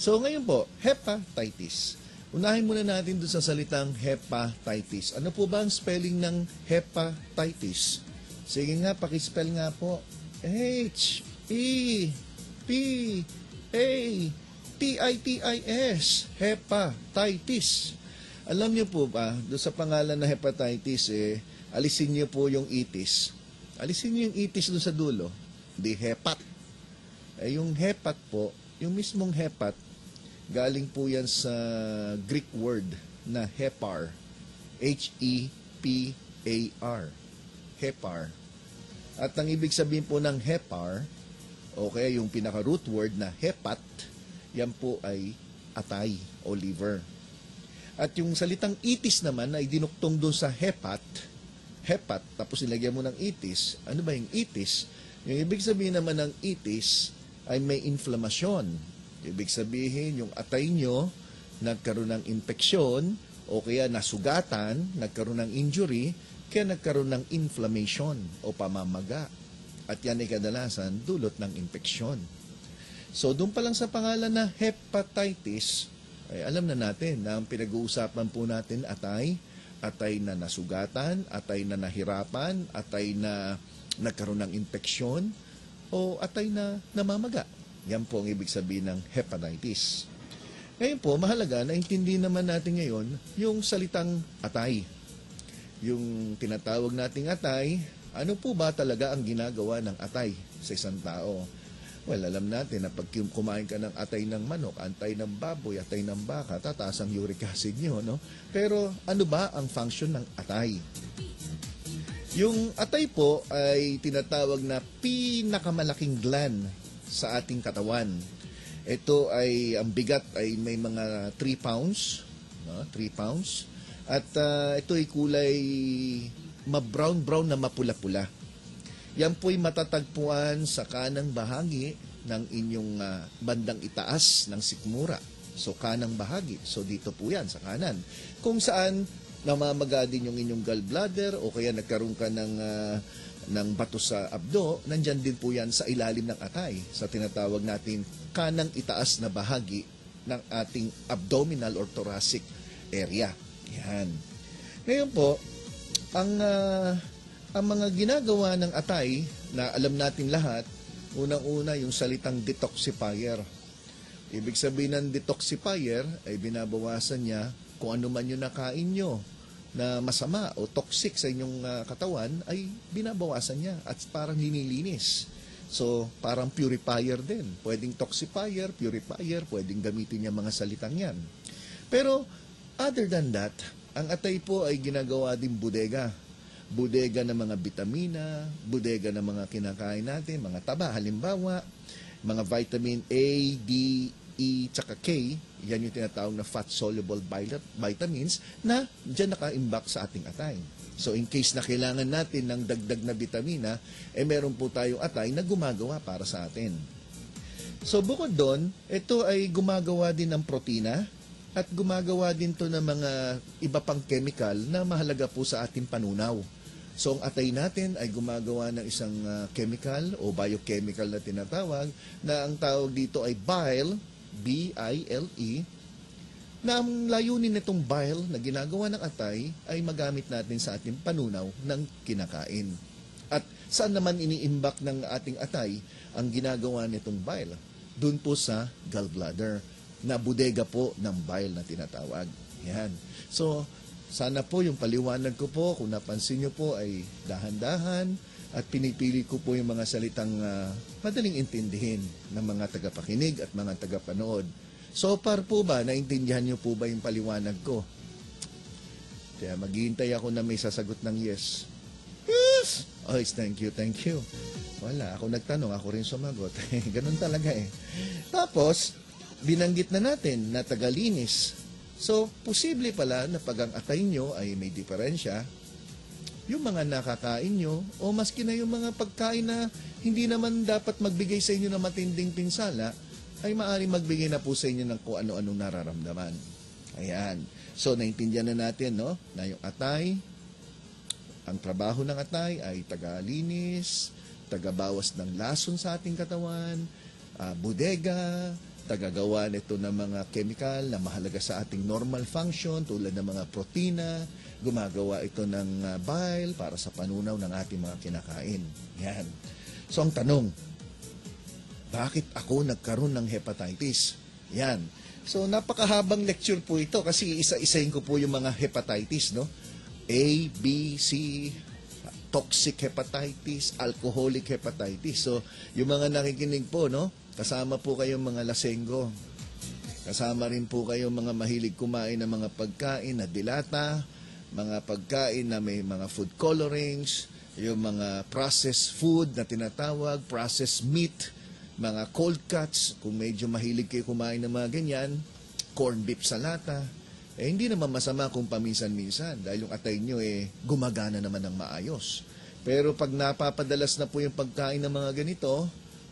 So ngayon po, hepatitis. Unahin muna natin doon sa salitang hepatitis. Ano po ba ang spelling ng hepatitis? Sige nga, pakispell nga po. H-E-P-A-T-I-T-I-S. Hepatitis. Alam niyo po ba, doon sa pangalan na hepatitis, alisin niyo po yung itis. Alisin niyo yung itis doon sa dulo. Di hepat. Yung hepat po, yung mismong hepat, galing po yan sa Greek word na hepar. H-E-P-A-R. Hepar. At ang ibig sabihin po ng hepar, okay, yung pinaka-root word na hepat, yan po ay atay o liver. At yung salitang itis naman ay dinuktong doon sa hepat, tapos nilagyan mo ng itis. Ano ba yung itis? Yung ibig sabihin naman ng itis ay may inflamasyon. Ibig sabihin, yung atay nyo nagkaroon ng infeksyon o kaya nasugatan, nagkaroon ng injury, kaya nagkaroon ng inflammation o pamamaga. At yan ay kadalasan dulot ng infeksyon. So, doon pa lang sa pangalan na hepatitis, ay alam na natin na ang pinag-uusapan po natin atay na nasugatan, atay na nahirapan, atay na nagkaroon ng infeksyon, o atay na namamaga. Yan po ang ibig sabihin ng hepatitis. Ngayon po, mahalaga na intindihin naman natin ngayon yung salitang atay. Yung tinatawag nating atay, ano po ba talaga ang ginagawa ng atay sa isang tao? Well, alam natin na pag kumain ka ng atay ng manok, atay ng baboy, atay ng baka, tataas ang uric acid nyo, no? Pero ano ba ang function ng atay? Yung atay po ay tinatawag na pinakamalaking gland sa ating katawan. Ito ay, ang bigat ay may mga 3 pounds. No? 3 pounds. At ito ay kulay ma-brown-brown na mapula-pula. Yan po'y matatagpuan sa kanang bahagi ng inyong bandang itaas ng sikmura. So, kanang bahagi. So, dito po yan, sa kanan. Kung saan namamaga din yung inyong gallbladder o kaya nagkaroon ka ng bato sa abdo, nandyan din po yan sa ilalim ng atay, sa tinatawag natin kanang itaas na bahagi ng ating abdominal or thoracic area. Yan. Ngayon po, ang mga ginagawa ng atay na alam natin lahat, unang-una yung salitang detoxifier. Ibig sabihin ng detoxifier ay binabawasan niya kung ano man yung nakain nyo na masama o toxic sa inyong katawan, ay binabawasan niya at parang hinilinis. So, parang purifier din. Pwedeng toxifier, purifier, pwedeng gamitin niya mga salitang yan. Pero, other than that, ang atay po ay ginagawa din bodega. Bodega ng mga bitamina, bodega ng mga kinakain natin, mga taba, halimbawa, mga vitamin A, D, E, tsaka K, yan yung tinatawag na fat-soluble vitamins na dyan naka-imbak sa ating atay. So, in case na kailangan natin ng dagdag na bitamina, meron po tayong atay na gumagawa para sa atin. So, bukod doon, ito ay gumagawa din ng protina at gumagawa din to ng mga iba pang chemical na mahalaga po sa ating panunaw. So, ang atay natin ay gumagawa ng isang chemical o biochemical na tinatawag na ang tawag dito ay bile, B-I-L-E, na ang layunin nitong bile na ginagawa ng atay ay magamit natin sa ating panunaw ng kinakain. At saan naman iniimbak ng ating atay ang ginagawa nitong bile? Doon po sa gallbladder, na bodega po ng bile na tinatawag. Yan. So, sana po yung paliwanag ko po, kung napansin nyo po ay dahan-dahan at pinipili ko po yung mga salitang madaling intindihin ng mga tagapakinig at mga tagapanood. So far po ba, naintindihan nyo po ba yung paliwanag ko? Kaya maghihintay ako na may sasagot ng yes. Yes! Oh, thank you, thank you. Wala, ako nagtanong, ako rin sumagot. Ganun talaga eh. Tapos, binanggit na natin na tagalinis. So, posible pala na pag ang atay nyo ay may diferensya, yung mga nakakain nyo, o maski na yung mga pagkain na hindi naman dapat magbigay sa inyo ng matinding pinsala, ay maaaring magbigay na po sa inyo ng kung ano-anong nararamdaman. Ayan. So, naintindihan na natin, no, na yung atay, ang trabaho ng atay ay tagalinis, tagabawas ng lason sa ating katawan, bodega, tagagawa nito ng mga chemical na mahalaga sa ating normal function tulad ng mga protina, gumagawa ito ng bile para sa panunaw ng ating mga kinakain. Yan. So ang tanong, bakit ako nagkaroon ng hepatitis? Yan. So napakahabang lecture po ito kasi isa-isahin ko po yung mga hepatitis, no? A, B, C, toxic hepatitis, alcoholic hepatitis. So yung mga nakikinig po, no? Kasama po kayong mga lasenggo. Kasama rin po kayong mga mahilig kumain ng mga pagkain na dilata, mga pagkain na may mga food colorings, yung mga processed food na tinatawag, processed meat, mga cold cuts, kung medyo mahilig kayo kumain ng mga ganyan, corn beef sa lata, hindi naman masama kung paminsan-minsan dahil yung atay nyo gumagana naman ng maayos. Pero pag napapadalas na po yung pagkain ng mga ganito,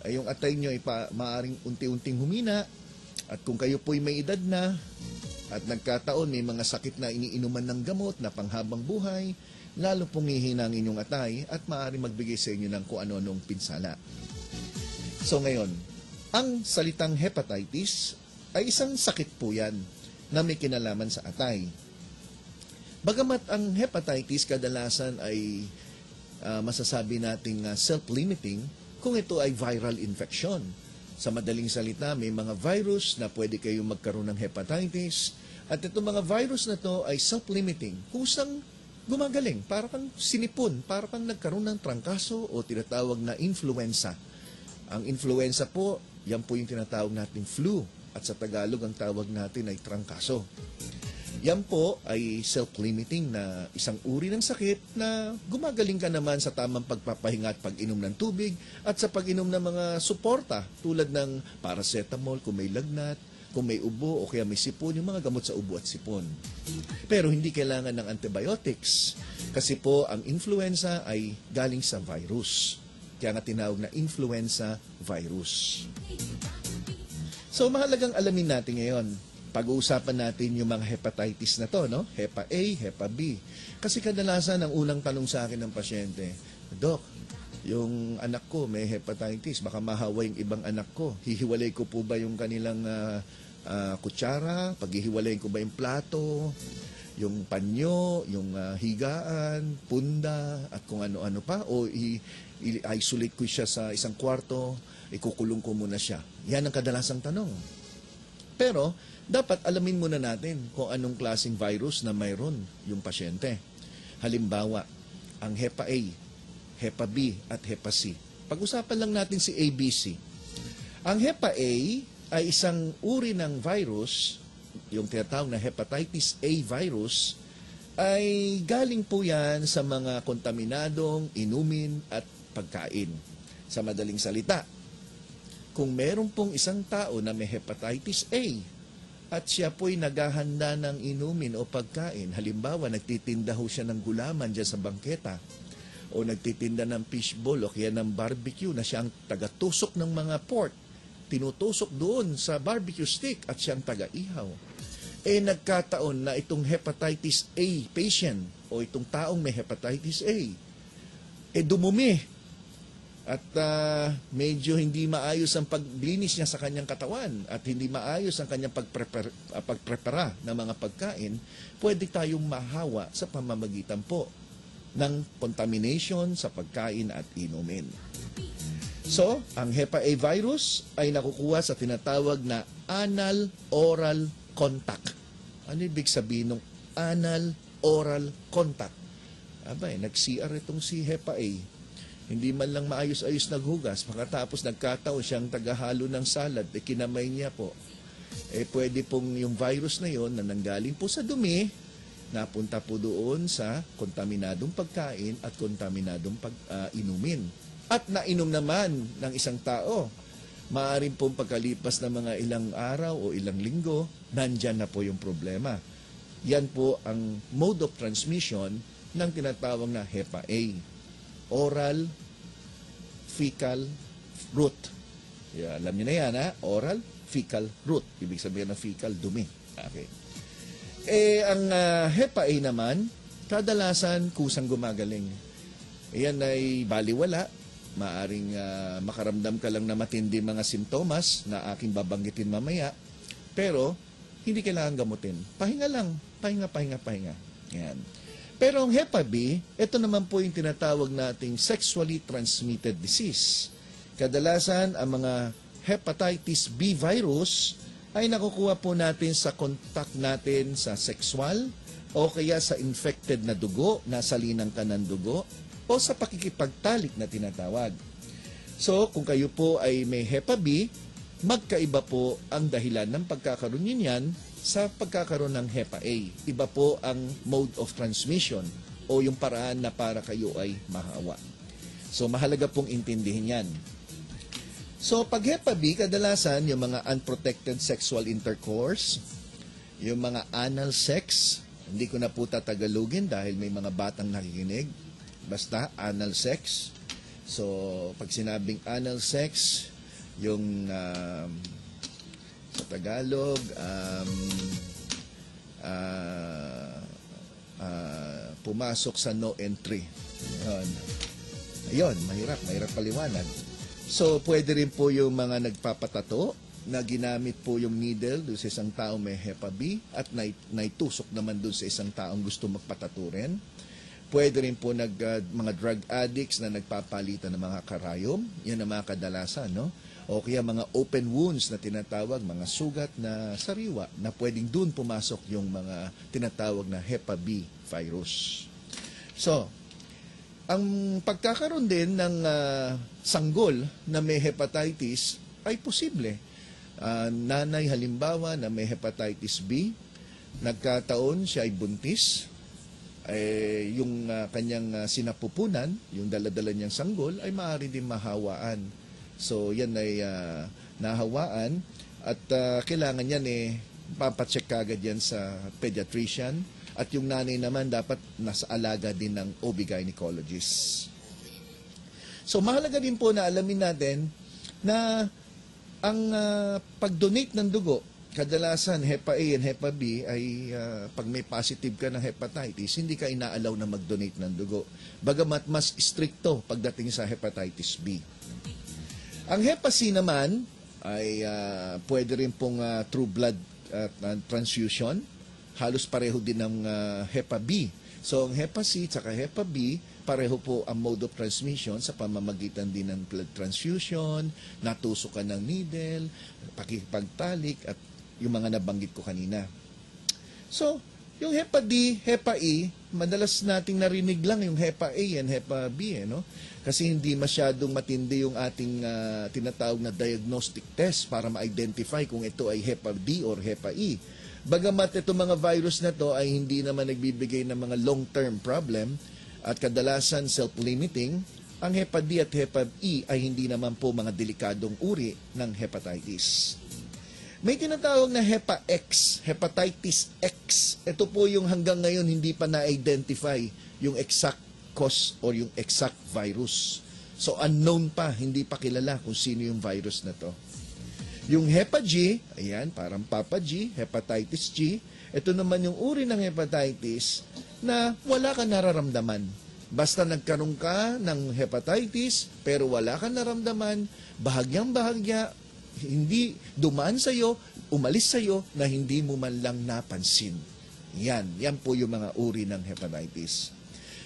ay yung atay nyo ay maaaring unti-unting humina at kung kayo po'y may edad na at nagkataon may mga sakit na iniinuman ng gamot na panghabang buhay, lalo pong hihina ang inyong atay at maaaring magbigay sa inyo ng kung ano-anong pinsala. So ngayon, ang salitang hepatitis ay isang sakit po yan na may kinalaman sa atay. Bagamat ang hepatitis kadalasan ay masasabi nating self-limiting kung ito ay viral infection. Sa madaling salita, may mga virus na pwede kayong magkaroon ng hepatitis at itong mga virus na to ay self-limiting. Kusang gumagaling, para kang sinipon, para kang nagkaroon ng trangkaso o tinatawag na influenza. Ang influenza po, yan po yung tinatawag nating flu at sa Tagalog ang tawag natin ay trangkaso. Yan po ay self-limiting na isang uri ng sakit na gumagaling ka naman sa tamang pagpapahinga at pag-inom ng tubig at sa pag-inom ng mga suporta tulad ng paracetamol kung may lagnat, kung may ubo o kaya may sipon, yung mga gamot sa ubo at sipon. Pero hindi kailangan ng antibiotics kasi po ang influenza ay galing sa virus. Kaya nga tinawag na influenza virus. So mahalagang alamin natin ngayon. Pag-uusapan natin yung mga hepatitis na to, no? Hepa A, Hepa B. Kasi kadalasan ang unang tanong sa akin ng pasyente, Doc, yung anak ko may hepatitis, baka mahawa yung ibang anak ko. Hihiwalay ko po ba yung kanilang kutsara? Paghihiwalay ko ba yung plato? Yung panyo, yung higaan, punda, at kung ano-ano pa? O i-isolate ko siya sa isang kwarto, ikukulong ko muna siya. Yan ang kadalasang tanong. Pero, dapat alamin muna natin kung anong klaseng virus na mayroon yung pasyente. Halimbawa, ang Hepa A, Hepa B, at Hepa C. Pag-usapan lang natin si ABC. Ang Hepa A ay isang uri ng virus, yung tinatawag na hepatitis A virus, ay galing po yan sa mga kontaminadong inumin at pagkain. Sa madaling salita, kung meron pong isang tao na may hepatitis A, at siya po'y naghahanda ng inumin o pagkain. Halimbawa, nagtitinda ho siya ng gulaman dyan sa bangketa o nagtitinda ng fishball o kaya ng barbecue na siya ang taga-tusok ng mga pork. Tinutusok doon sa barbecue stick at siya ang taga-ihaw. Nagkataon na itong hepatitis A patient o itong taong may hepatitis A, dumumi. At medyo hindi maayos ang paglinis niya sa kanyang katawan at hindi maayos ang kanyang pagprepara ng mga pagkain, pwede tayong mahawa sa pamamagitan po ng contamination sa pagkain at inumin. So, ang Hepa A virus ay nakukuha sa tinatawag na anal-oral contact. Ano ibig sabihin ng anal-oral contact? Abay, nag-CR itong si Hepa A. Hindi man lang maayos-ayos naghugas, makatapos nagkataon siyang tagahalo ng salad, kinamay niya po. Pwede pong yung virus na yon na nanggaling po sa dumi, napunta po doon sa kontaminadong pagkain at kontaminadong inumin. At nainom naman ng isang tao. Maaaring pong pagkalipas ng mga ilang araw o ilang linggo, nandyan na po yung problema. Yan po ang mode of transmission ng tinatawag na Hepa A. Oral, fecal, root. Alam niyo na yan, ha? Oral, fecal, root. Ibig sabihin ng fecal, dumi. Okay. Ang Hepa A naman, kadalasan kusang gumagaling. Yan ay baliwala Maaring makaramdam ka lang na matindi mga simptomas na aking babanggitin mamaya, pero hindi kailangan gamutin. Pahinga lang, pahinga. Yan. Pero ang Hepa B, ito naman po yung tinatawag nating sexually transmitted disease. Kadalasan, ang mga hepatitis B virus ay nakukuha po natin sa contact natin sa sexual o kaya sa infected na dugo, nasa linang ka ng dugo, o sa pakikipagtalik na tinatawag. So, kung kayo po ay may Hepa B, magkaiba po ang dahilan ng pagkakaroon niyan sa pagkakaroon ng Hepa A. Iba po ang mode of transmission o yung paraan na para kayo ay mahawa. So, mahalaga pong intindihin yan. So, pag Hepa B, kadalasan yung mga unprotected sexual intercourse, yung mga anal sex, hindi ko na po tatagalugin dahil may mga batang nakikinig. Basta, anal sex. So, pag sinabing anal sex, yung sa Tagalog, pumasok sa no entry. Ayun, mahirap paliwanag. So, pwede rin po yung mga nagpapatato na ginamit po yung needle doon sa isang taong may Hepa B at naitusok naman doon sa isang taong gusto magpatato rin. Pwede rin po mga drug addicts na nagpapalitan ng mga karayom. Yan ang mga kadalasan, no? O kaya mga open wounds na tinatawag, mga sugat na sariwa na pwedeng doon pumasok yung mga tinatawag na Hepa B virus. So, ang pagkakaroon din ng sanggol na may hepatitis ay posible. Nanay halimbawa na may hepatitis B, nagkataon siya ay buntis, yung kanyang sinapupunan, yung daladala niyang sanggol, ay maaari din mahawaan. So, yan ay nahawaan at kailangan yan papacheck kagad yan sa pediatrician at yung nanay naman dapat nasa alaga din ng OB-gynecologist. So, mahalaga din po na alamin natin na ang pag-donate ng dugo, kadalasan Hepa A and Hepa B ay pag may positive ka ng hepatitis, hindi ka inaalaw na mag-donate ng dugo. Bagamat mas stricto pagdating sa hepatitis B. Ang Hepa C naman ay pwede rin pong true blood transfusion. Halos pareho din ng Hepa B. So ang Hepa C at Hepa B, pareho po ang mode of transmission sa pamamagitan din ng blood transfusion, natusukan ng needle, pakikipagtalik at yung mga nabanggit ko kanina. So, yung Hepa D, Hepa E, madalas nating narinig lang yung Hepa A and Hepa B, no? Kasi hindi masyadong matindi yung ating tinatawag na diagnostic test para ma-identify kung ito ay Hepa D or Hepa E. Bagamat itong mga virus na to ay hindi naman nagbibigay ng mga long-term problem at kadalasan self-limiting, ang Hepa D at Hepa E ay hindi naman po mga delikadong uri ng hepatitis. May tinatawag na Hepa X, Hepatitis X. Ito po yung hanggang ngayon hindi pa na-identify yung exact cause or yung exact virus. So unknown pa, hindi pa kilala kung sino yung virus na to. Yung Hepa G, ayan, parang Papa G, Hepatitis G. Ito naman yung uri ng hepatitis na wala ka nararamdaman. Basta nagkaroon ka ng hepatitis, pero wala ka naramdaman, bahagyang-bahagya, hindi dumaan sa'yo, umalis sa'yo na hindi mo man lang napansin. Yan po yung mga uri ng hepatitis.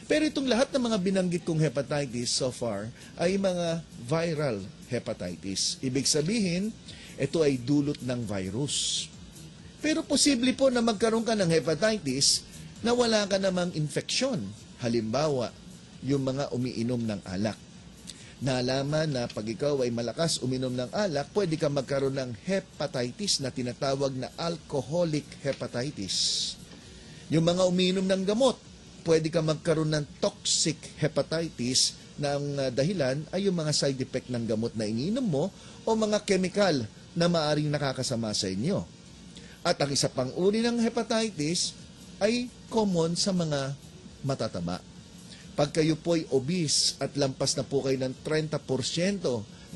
Pero itong lahat ng mga binanggit kong hepatitis so far ay mga viral hepatitis. Ibig sabihin, ito ay dulot ng virus. Pero posible po na magkaroon ka ng hepatitis na wala ka namang infeksyon. Halimbawa, yung mga umiinom ng alak. Naalaman na pag ikaw ay malakas uminom ng alak, pwede ka magkaroon ng hepatitis na tinatawag na alcoholic hepatitis. Yung mga umiinom ng gamot, pwede ka magkaroon ng toxic hepatitis na ang dahilan ay yung mga side effect ng gamot na iniinom mo o mga chemical na maaring nakakasama sa inyo. At ang isa pang uri ng hepatitis ay common sa mga matataba. Pag kayo po'y obese at lampas na po kayo ng 30%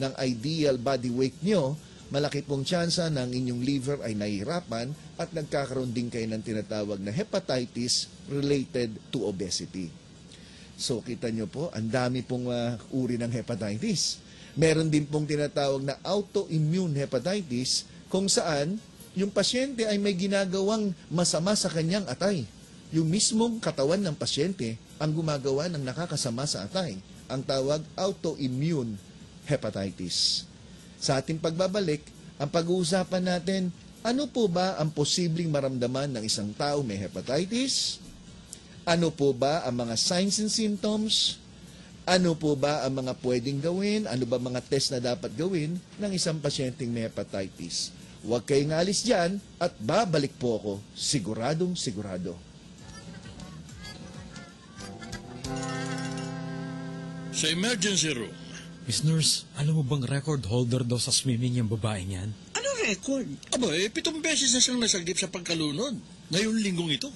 ng ideal body weight nyo, malaki pong tsansa na ang inyong liver ay nahihirapan at nagkakaroon din kayo ng tinatawag na hepatitis related to obesity. So kita nyo po, ang dami pong uri ng hepatitis. Meron din pong tinatawag na autoimmune hepatitis kung saan yung pasyente ay may ginagawang masama sa kanyang atay. Yung mismong katawan ng pasyente ang gumagawa ng nakakasama sa atay. Ang tawag autoimmune hepatitis. Sa ating pagbabalik, ang pag-uusapan natin, ano po ba ang posibleng maramdaman ng isang tao may hepatitis? Ano po ba ang mga signs and symptoms? Ano po ba ang mga pwedeng gawin? Ano ba mga test na dapat gawin ng isang pasyenteng may hepatitis? Huwag kayong alis dyan at babalik po ako, siguradong sigurado. Sa emergency room. Miss Nurse, alam mo bang record holder daw sa swimming yung babaeng yan? Ano record? Aba, 7 beses na siyang nasagip sa pagkalunod. Ngayong linggong ito.